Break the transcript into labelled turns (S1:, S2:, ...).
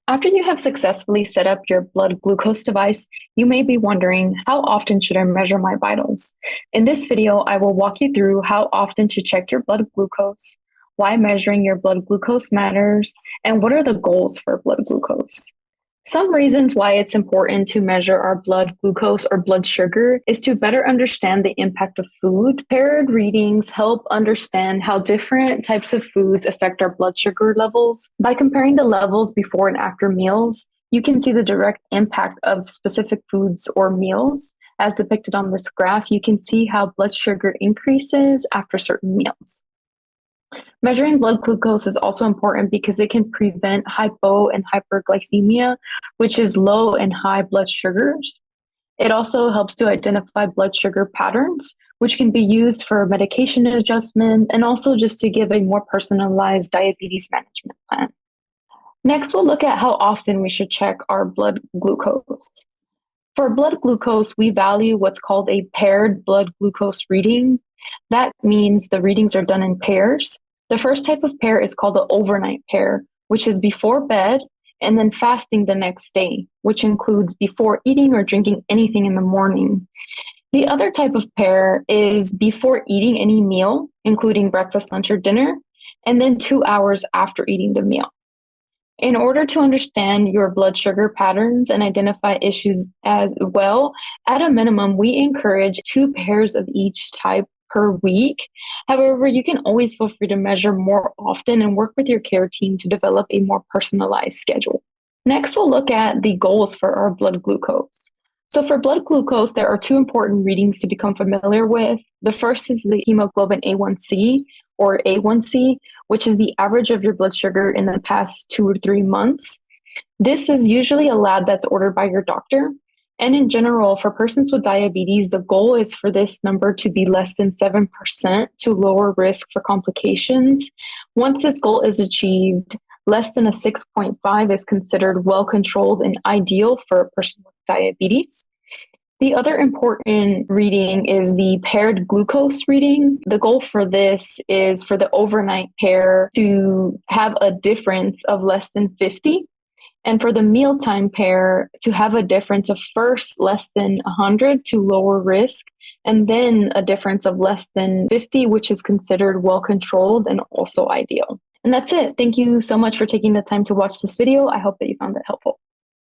S1: After you have successfully set up your blood glucose device, you may be wondering, how often should I measure my vitals? In this video, I will walk you through how often to check your blood glucose, why measuring your blood glucose matters, and what are the goals for blood glucose. Some reasons why it's important to measure our blood glucose or blood sugar is to better understand the impact of food. Paired readings help understand how different types of foods affect our blood sugar levels. By comparing the levels before and after meals, you can see the direct impact of specific foods or meals. As depicted on this graph, you can see how blood sugar increases after certain meals. Measuring blood glucose is also important because it can prevent hypo and hyperglycemia, which is low and high blood sugars. It also helps to identify blood sugar patterns, which can be used for medication adjustment and also just to give a more personalized diabetes management plan. Next, we'll look at how often we should check our blood glucose. For blood glucose, we value what's called a paired blood glucose reading. That means the readings are done in pairs. The first type of pair is called the overnight pair, which is before bed and then fasting the next day, which includes before eating or drinking anything in the morning. The other type of pair is before eating any meal, including breakfast, lunch, or dinner, and then 2 hours after eating the meal. In order to understand your blood sugar patterns and identify issues as well, at a minimum, we encourage 2 pairs of each type per week. However, you can always feel free to measure more often and work with your care team to develop a more personalized schedule. Next, we'll look at the goals for our blood glucose. So for blood glucose, there are 2 important readings to become familiar with. The first is the hemoglobin A1C, or A1C, which is the average of your blood sugar in the past 2 or 3 months. This is usually a lab that's ordered by your doctor. And in general, for persons with diabetes, the goal is for this number to be less than 7% to lower risk for complications. Once this goal is achieved, less than a 6.5 is considered well controlled and ideal for a person with diabetes. The other important reading is the paired glucose reading. The goal for this is for the overnight pair to have a difference of less than 50. And for the mealtime pair to have a difference of first less than 100 to lower risk, and then a difference of less than 50, which is considered well controlled and also ideal. And that's it. Thank you so much for taking the time to watch this video. I hope that you found it helpful.